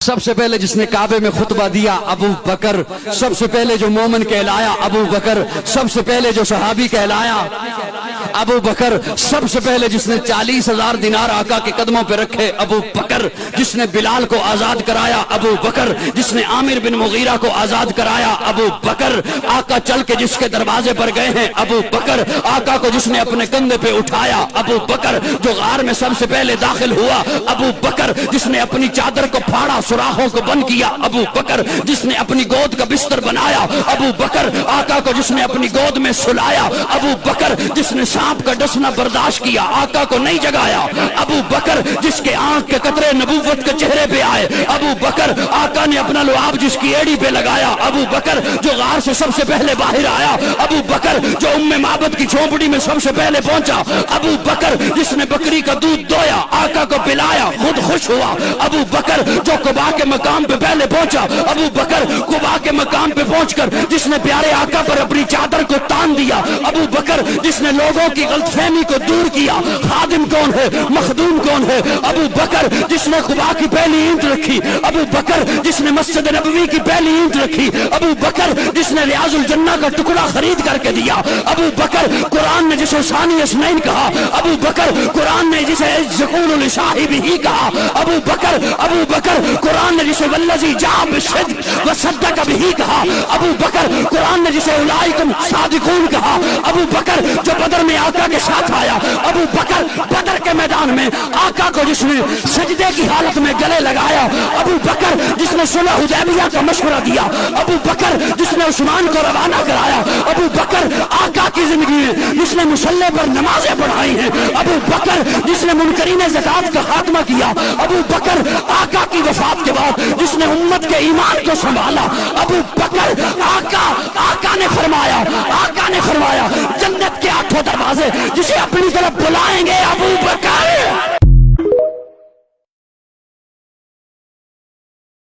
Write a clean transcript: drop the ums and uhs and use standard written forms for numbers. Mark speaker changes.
Speaker 1: سب سے پہلے جس نے کعبے میں خطبہ دیا ابو بکر، سب سے پہلے جو مومن کہلایا ابو بکر، سب سے پہلے جو صحابی کہلایا ابو بکر، سب سے پہلے جس نے 40,000 دینار آقا کے قدموں پہ رکھے ابو بکر، جس نے بلال کو آزاد کرایا ابو بکر، جس نے عامر بن مغیرہ کو آزاد کرایا ابو بکر، آقا چل کے جس کے دروازے پر گئے ہیں ابو بکر، آقا کو جس نے اپنے کندھے پہ اٹھایا ابو بکر، جو غار میں سب سے پہلے داخل ہوا ابو بکر، جس نے اپنی چادر کو پھاڑا سوراخوں کو بند کیا ابو بکر، جس نے اپنی گود کا بستر بنایا ابو بکر، آقا کو جس نے اپنی گود میں سلایا ابو بکر، جس نے سانپ کا ڈسنا برداشت کیا آقا کو نہیں جگایا ابو بکر، جس کے آنکھ کے قطرے نبوت کے چہرے پہ آئے ابو بکر، آقا نے اپنا لعاب جس کی ایڑی پہ لگایا ابو بکر، جو غار سے سب سے پہلے باہر آیا ابو بکر، جو ام معبد کی جھونپڑی میں سب سے پہلے پہنچا ابو بکر، جس نے بکری کا دودھ دویا آقا کو پلایا خود خوش ہوا ابو بکر، جو قباء کے مقام پہ پہلے پہنچا ابو بکر، قباء کے مقام پہ پہنچ کر جس نے پیارے آقا پر اپنی چادر کو تان دیا ابو بکر، جس نے لوگوں کی غلط فہمی کو دور کیا خادم کون ہے مخدوم کون ہے ابو بکر، جس نے قباء کی پہلی اینٹ رکھی ابو بکر، جس نے مسجد نبوی کی پہلی اینٹ رکھی ابو بکر، جس نے ریاض الجنہ کا ٹکڑا خرید کر کے دیا ابو بکر، قرآن نے جسے ثانی اسنین کہا ابو بکر، قرآن نے جسے یقول لصاحبہ کہا ابو بکر، ابو بکر، قرآن نے جسے والذی جاء بالصدق وصدق بہ کہا ابو بکر، قرآن نے جسے اولئک صادقون کہا ابو بکر، جو بدر میں آقا کے ساتھ آیا ابو بکر، بدر کے میدان میں آقا کو جس نے سجدے کی حالت میں گلے لگایا ابو بکر، جس نے صلح حدیبیہ کا مشورہ دیا ابو بکر، جس نے عثمان کو روانہ کرایا ابو بکر، آقا کی زندگی میں جس نے مصلی پر نمازیں پڑھائی ہیں ابو بکر، جس نے منکرین زکات کا خاتمہ کیا ابو بکر، آقا کی وفات کے بعد جس نے امت کے ایمان کو سنبھالا ابو بکر، آقا نے فرمایا جنت کے 8 دروازے جسے اپنی طرف بلائیں گے ابو بکر